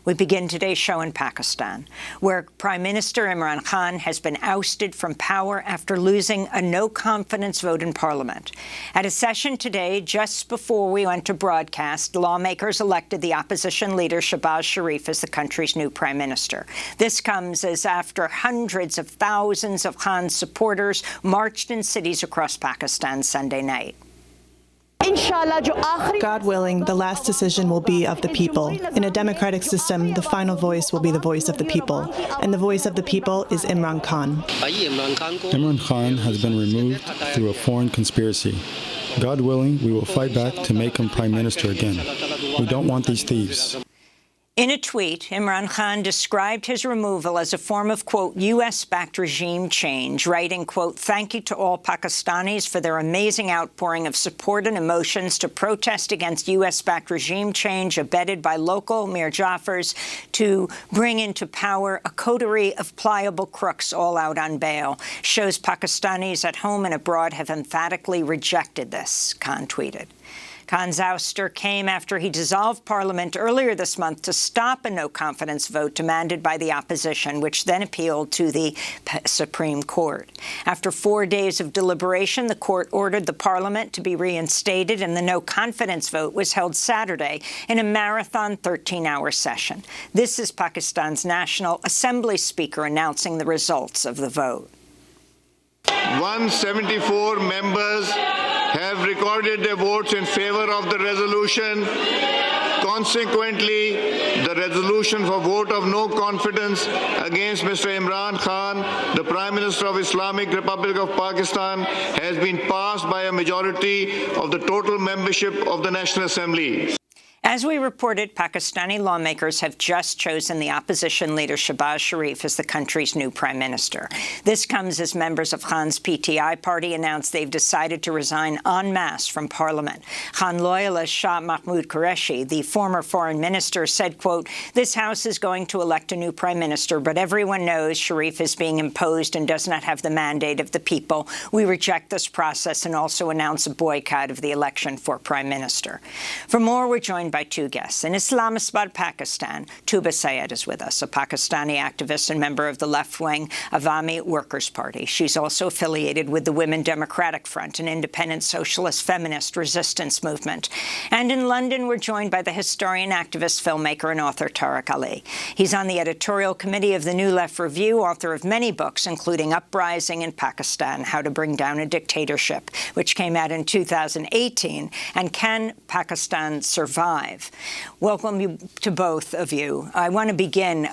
We begin today's show in Pakistan, where Prime Minister Imran Khan has been ousted from power after losing a no-confidence vote in Parliament. At a session today, just before we went to broadcast, lawmakers elected the opposition leader Shahbaz Sharif as the country's new Prime Minister. This comes as after hundreds of thousands of Khan's supporters marched in cities across Pakistan Sunday night. God willing, the last decision will be of the people. In a democratic system, the final voice will be the voice of the people. And the voice of the people is Imran Khan. Imran Khan has been removed through a foreign conspiracy. God willing, we will fight back to make him Prime Minister again. We don't want these thieves. In a tweet, Imran Khan described his removal as a form of, quote, US-backed regime change, writing, quote, "Thank you to all Pakistanis for their amazing outpouring of support and emotions to protest against US-backed regime change abetted by local Mir Jaffers to bring into power a coterie of pliable crooks all out on bail. Shows Pakistanis at home and abroad have emphatically rejected this," Khan tweeted. Khan's ouster came after he dissolved Parliament earlier this month to stop a no-confidence vote demanded by the opposition, which then appealed to the Supreme Court. After 4 days of deliberation, the court ordered the Parliament to be reinstated, and the no-confidence vote was held Saturday in a marathon 13-hour session. This is Pakistan's National Assembly Speaker announcing the results of the vote. 174 members have recorded their votes in favor of the resolution. Consequently, the resolution for vote of no confidence against Mr. Imran Khan, the Prime Minister of Islamic Republic of Pakistan, has been passed by a majority of the total membership of the National Assembly. As we reported, Pakistani lawmakers have just chosen the opposition leader Shahbaz Sharif as the country's new prime minister. This comes as members of Khan's PTI party announced they've decided to resign en masse from parliament. Khan loyalist Shah Mahmood Qureshi, the former foreign minister, said, quote, "This House is going to elect a new prime minister, but everyone knows Sharif is being imposed and does not have the mandate of the people. We reject this process and also announce a boycott of the election for prime minister." For more, we're joined by two guests. In Islamabad, Pakistan, Tooba Syed is with us, a Pakistani activist and member of the left-wing Awami Workers Party. She's also affiliated with the Women Democratic Front, an independent socialist feminist resistance movement. And in London, we're joined by the historian, activist, filmmaker, and author Tariq Ali. He's on the editorial committee of the New Left Review, author of many books, including Uprising in Pakistan, How to Bring Down a Dictatorship, which came out in 2018, and Can Pakistan Survive? Welcome to both of you. I want to begin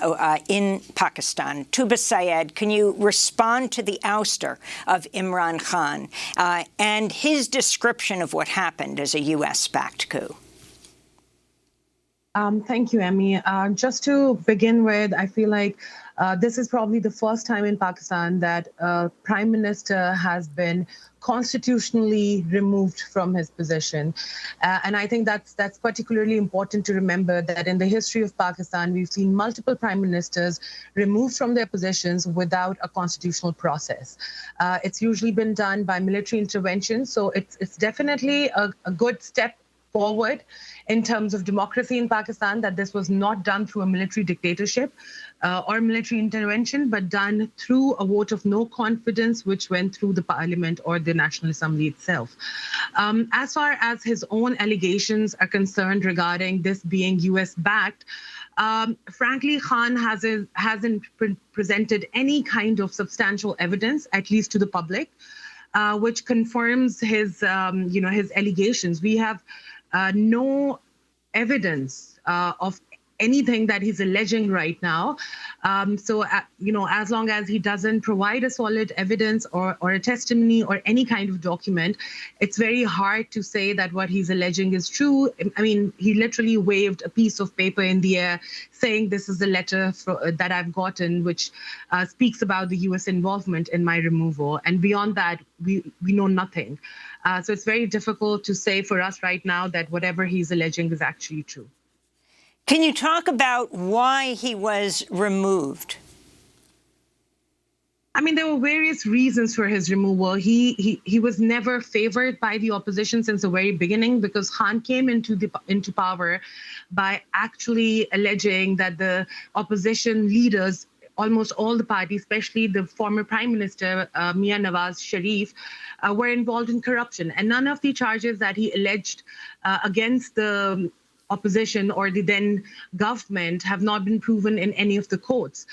in Pakistan. Tooba Syed, can you respond to the ouster of Imran Khan and his description of what happened as a US-backed coup? Thank you, Emmy. Just to begin with, I feel like this is probably the first time in Pakistan that a prime minister has been constitutionally removed from his position. And I think that's particularly important to remember that in the history of Pakistan, we've seen multiple prime ministers removed from their positions without a constitutional process. It's usually been done by military intervention. So it's definitely a good step forward in terms of democracy in Pakistan, that this was not done through a military dictatorship or military intervention, but done through a vote of no confidence, which went through the parliament or the National Assembly itself. As far as his own allegations are concerned regarding this being US-backed, frankly, Khan hasn't presented any kind of substantial evidence, at least to the public, which confirms his allegations. We have no evidence of anything that he's alleging right now. So, as long as he doesn't provide a solid evidence or a testimony or any kind of document, it's very hard to say that what he's alleging is true. I mean, he literally waved a piece of paper in the air saying this is the letter that I've gotten, which speaks about the US involvement in my removal. And beyond that, we know nothing. So it's very difficult to say for us right now that whatever he's alleging is actually true. Can you talk about why he was removed? I mean, there were various reasons for his removal. He was never favored by the opposition since the very beginning, because Khan came into power by actually alleging that the opposition leaders, almost all the parties, especially the former Prime Minister, Mia Nawaz Sharif, were involved in corruption. And none of the charges that he alleged against the opposition or the then government have not been proven in any of the courts.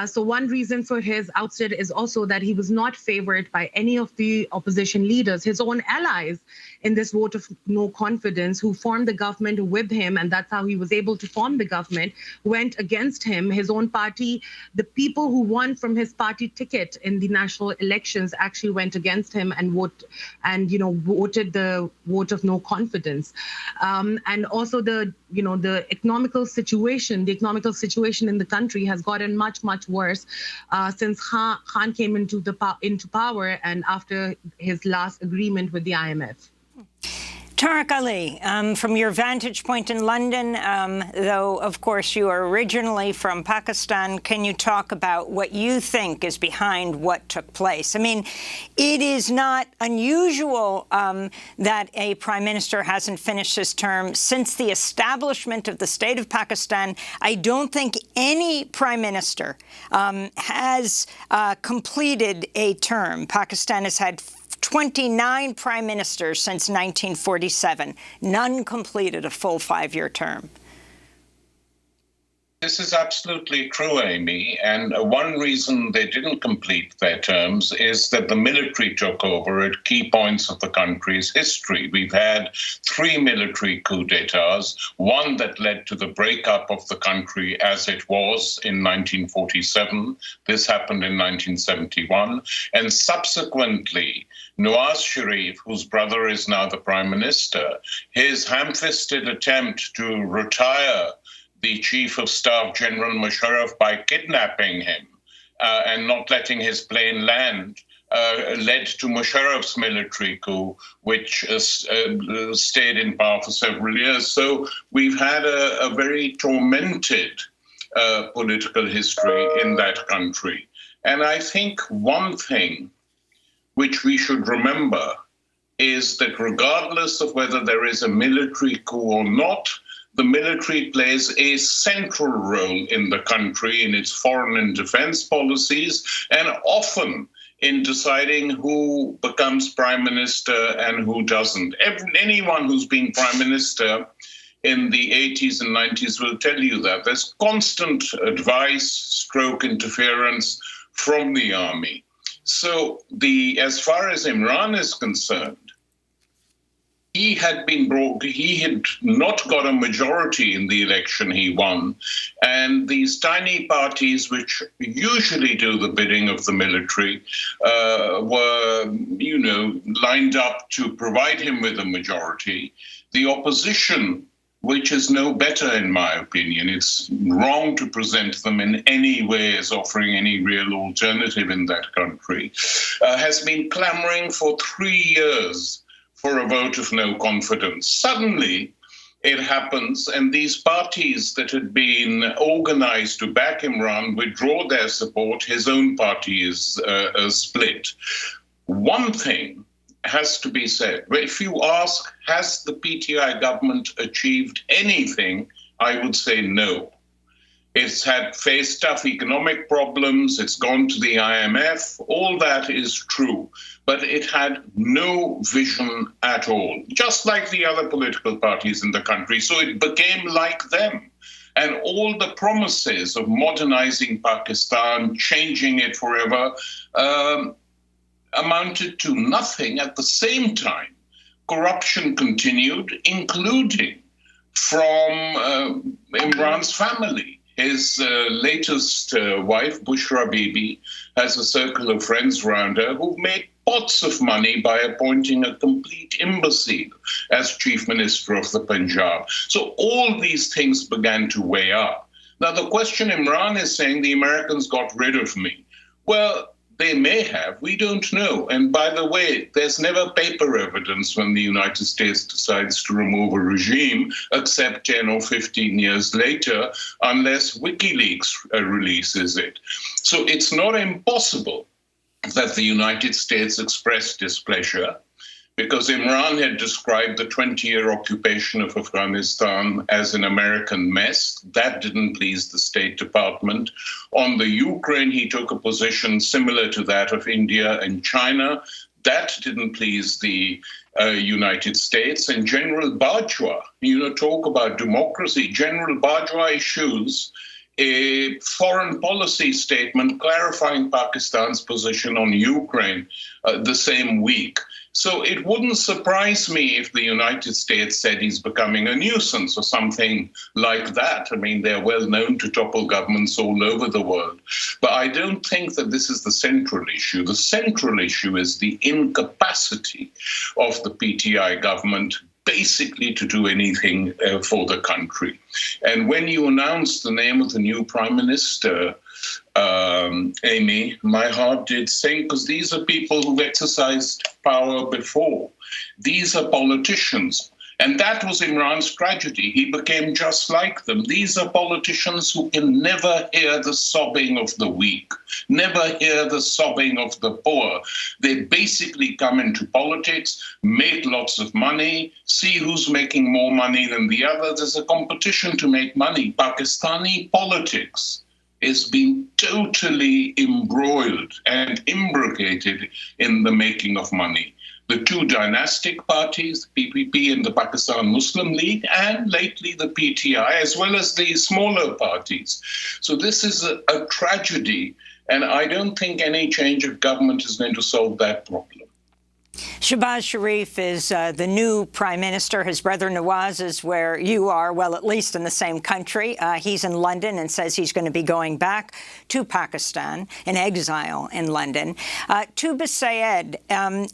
So one reason for his ouster is also that he was not favored by any of the opposition leaders, his own allies in this vote of no confidence, who formed the government with him, and that's how he was able to form the government, went against him. His own party, the people who won from his party ticket in the national elections actually went against him and voted the vote of no confidence. And also the economical situation in the country has gotten much worse since Khan came into power and after his last agreement with the IMF. Tariq Ali, from your vantage point in London, though, of course, you are originally from Pakistan, can you talk about what you think is behind what took place? I mean, it is not unusual that a prime minister hasn't finished his term. Since the establishment of the state of Pakistan, I don't think any prime minister has completed a term. Pakistan has had 29 prime ministers since 1947. None completed a full 5-year term. This is absolutely true, Amy. And one reason they didn't complete their terms is that the military took over at key points of the country's history. We've had 3 military coups d'etats, one that led to the breakup of the country as it was in 1947. This happened in 1971. And subsequently, Nawaz Sharif, whose brother is now the prime minister, his ham-fisted attempt to retire the chief of staff, General Musharraf, by kidnapping him and not letting his plane land, led to Musharraf's military coup, which stayed in power for several years. So we've had a very tormented political history in that country. And I think one thing which we should remember is that regardless of whether there is a military coup or not, the military plays a central role in the country in its foreign and defense policies, and often in deciding who becomes prime minister and who doesn't. Anyone who's been prime minister in the 80s and 90s will tell you that. There's constant advice, stroke interference from the army. So as far as Imran is concerned, he had not got a majority in the election he won. And these tiny parties, which usually do the bidding of the military, were, lined up to provide him with a majority. The opposition, which is no better in my opinion, it's wrong to present them in any way as offering any real alternative in that country, has been clamoring for 3 years for a vote of no confidence. Suddenly, it happens, and these parties that had been organized to back Imran withdraw their support. His own party is split. One thing has to be said. If you ask, has the PTI government achieved anything, I would say no. It's faced tough economic problems, it's gone to the IMF, all that is true. But it had no vision at all, just like the other political parties in the country. So it became like them. And all the promises of modernizing Pakistan, changing it forever, amounted to nothing. At the same time, corruption continued, including from Imran's family. His latest wife, Bushra Bibi, has a circle of friends around her who've made pots of money by appointing a complete imbecile as chief minister of the Punjab. So all these things began to weigh up. Now, the question Imran is saying, the Americans got rid of me. Well, they may have, we don't know. And by the way, there's never paper evidence when the United States decides to remove a regime, except 10 or 15 years later, unless WikiLeaks releases it. So it's not impossible that the United States expressed displeasure because Imran had described the 20-year occupation of Afghanistan as an American mess. That didn't please the State Department. On the Ukraine, he took a position similar to that of India and China. That didn't please the United States. And General Bajwa, talk about democracy. General Bajwa issues a foreign policy statement clarifying Pakistan's position on Ukraine the same week. So it wouldn't surprise me if the United States said he's becoming a nuisance or something like that. I mean, they're well known to topple governments all over the world. But I don't think that this is the central issue. The central issue is the incapacity of the PTI government basically to do anything for the country. And when you announced the name of the new prime minister, Amy, my heart did sink, because these are people who've exercised power before. These are politicians. And that was Imran's tragedy. He became just like them. These are politicians who can never hear the sobbing of the weak, never hear the sobbing of the poor. They basically come into politics, make lots of money, see who's making more money than the other. There's a competition to make money. Pakistani politics is being totally embroiled and imbricated in the making of money. The two dynastic parties, PPP and the Pakistan Muslim League, and lately the PTI, as well as the smaller parties. So this is a tragedy, and I don't think any change of government is going to solve that problem. Shahbaz Sharif is the new prime minister. His brother Nawaz is where you are, well, at least in the same country. He's in London and says he's going to be going back to Pakistan, in exile in London. Tooba Syed,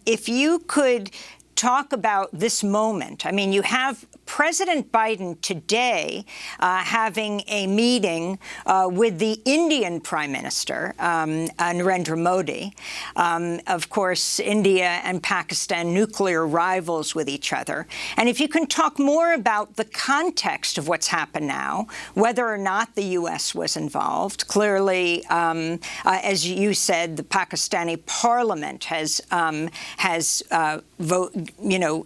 if you could talk about this moment. I mean, you have President Biden today having a meeting with the Indian Prime Minister, Narendra Modi. Of course, India and Pakistan, nuclear rivals with each other. And if you can talk more about the context of what's happened now, whether or not the U.S. was involved. Clearly, as you said, the Pakistani parliament has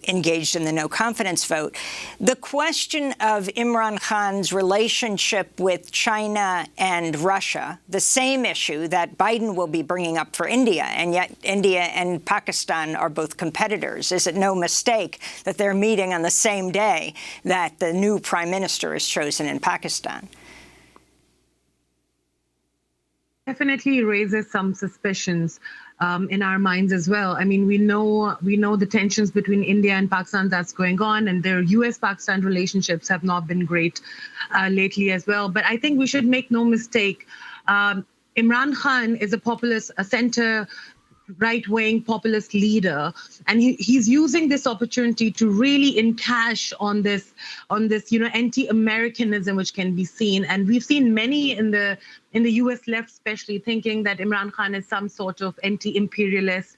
engaged in the no confidence vote. The question of Imran Khan's relationship with China and Russia, the same issue that Biden will be bringing up for India, and yet India and Pakistan are both competitors. Is it no mistake that they're meeting on the same day that the new prime minister is chosen in Pakistan? Definitely raises some suspicions in our minds as well. I mean, we know the tensions between India and Pakistan that's going on, and their US-Pakistan relationships have not been great lately as well. But I think we should make no mistake. Imran Khan is a populist, a center right-wing populist leader, and he's using this opportunity to really encash on this anti-Americanism which can be seen. And we've seen many in the US left especially thinking that Imran Khan is some sort of anti-imperialist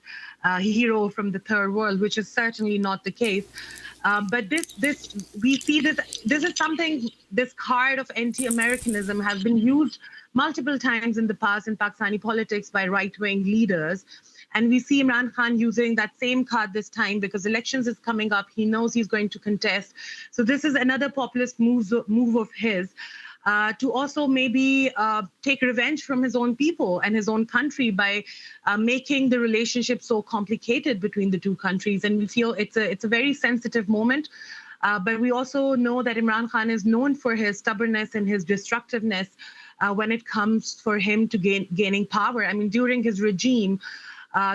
hero from the third world, which is certainly not the case. But we see this is something, this card of anti-Americanism has been used multiple times in the past in Pakistani politics by right-wing leaders. And we see Imran Khan using that same card this time because elections is coming up. He knows he's going to contest. So this is another populist move of his to also maybe take revenge from his own people and his own country by making the relationship so complicated between the two countries. And we feel it's a very sensitive moment. But we also know that Imran Khan is known for his stubbornness and his destructiveness when it comes for him to gaining power. I mean, during his regime,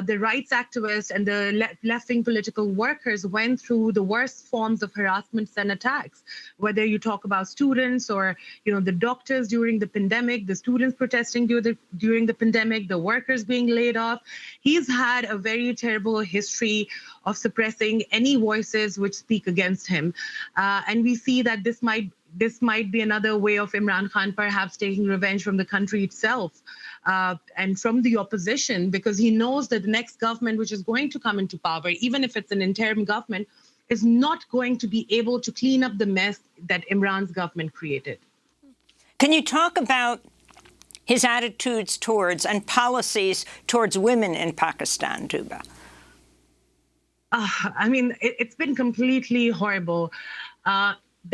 the rights activists and the left-wing political workers went through the worst forms of harassments and attacks, whether you talk about students or, the doctors during the pandemic, the students protesting during the pandemic, the workers being laid off. He's had a very terrible history of suppressing any voices which speak against him. And we see that this might be another way of Imran Khan perhaps taking revenge from the country itself and from the opposition, because he knows that the next government which is going to come into power, even if it's an interim government, is not going to be able to clean up the mess that Imran's government created. Can you talk about his attitudes towards and policies towards women in Pakistan, Tooba? I mean, it's been completely horrible.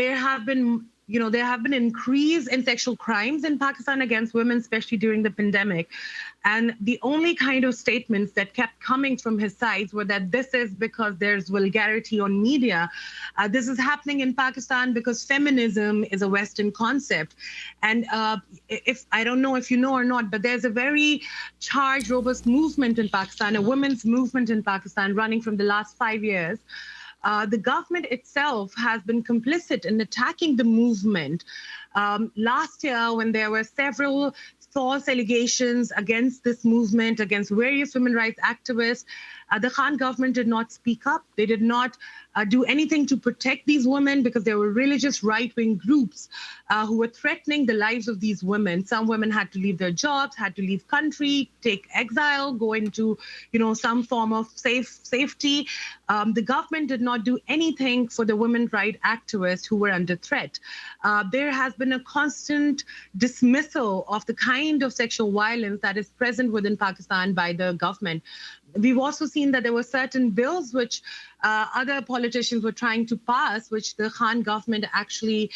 There have been increase in sexual crimes in Pakistan against women, especially during the pandemic. And the only kind of statements that kept coming from his sides were that this is because there's vulgarity on media. This is happening in Pakistan because feminism is a Western concept. And if I don't know if you know or not, but there's a very charged, robust movement in Pakistan, a women's movement in Pakistan running from the last 5 years. The government itself has been complicit in attacking the movement. Last year, when there were several false allegations against this movement, against various women rights activists, the Khan government did not speak up. They did not do anything to protect these women because there were religious right-wing groups who were threatening the lives of these women. Some women had to leave their jobs, had to leave country, take exile, go into, some form of safety. The government did not do anything for the women rights activists who were under threat. There has been a constant dismissal of the kind of sexual violence that is present within Pakistan by the government. We've also seen that there were certain bills which other politicians were trying to pass, which the Khan government actually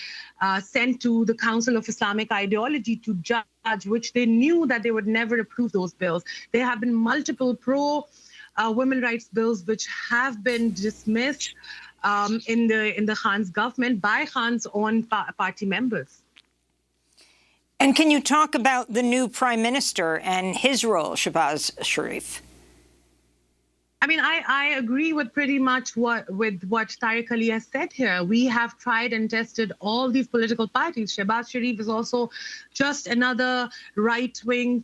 sent to the Council of Islamic Ideology to judge, which they knew that they would never approve those bills. There have been multiple women rights bills which have been dismissed in the Khan's government by Khan's own party members. And can you talk about the new prime minister and his role, Shahbaz Sharif? I mean, I agree with pretty much what Tariq Ali has said here. We have tried and tested all these political parties. Shahbaz Sharif is also just another right-wing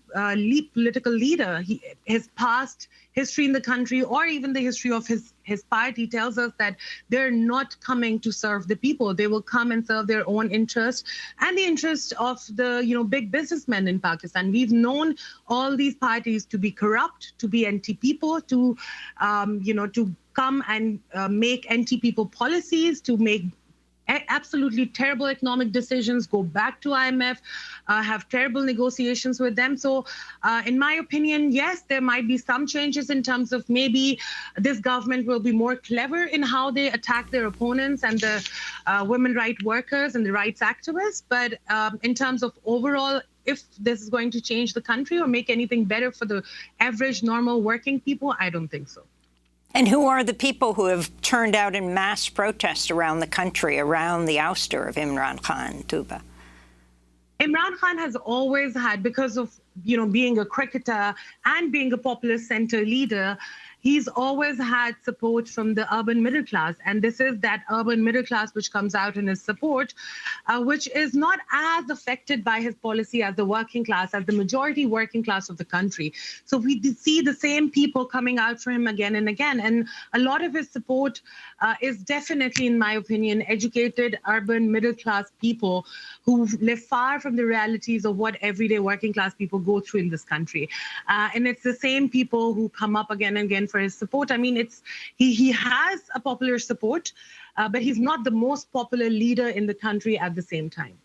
political leader. His past history in the country, or even the history of his party, tells us that they're not coming to serve the people. They will come and serve their own interest and the interest of the big businessmen in Pakistan. We've known all these parties to be corrupt, to be anti-people, to come and make anti-people policies, to make absolutely terrible economic decisions, go back to IMF, have terrible negotiations with them. So in my opinion, yes, there might be some changes in terms of maybe this government will be more clever in how they attack their opponents and the women rights workers and the rights activists. But in terms of overall, if this is going to change the country or make anything better for the average, normal working people, I don't think so. And who are the people who have turned out in mass protest around the country, around the ouster of Imran Khan, Tooba? Imran Khan has always had, because of being a cricketer and being a populist center leader, he's always had support from the urban middle class. And this is that urban middle class which comes out in his support, which is not as affected by his policy as the working class, as the majority working class of the country. So we see the same people coming out for him again and again. And a lot of his support is definitely, in my opinion, educated urban middle class people who live far from the realities of what everyday working class people go through in this country. And it's the same people who come up again and again for his support. I mean, he has a popular support, but he's not the most popular leader in the country at the same time.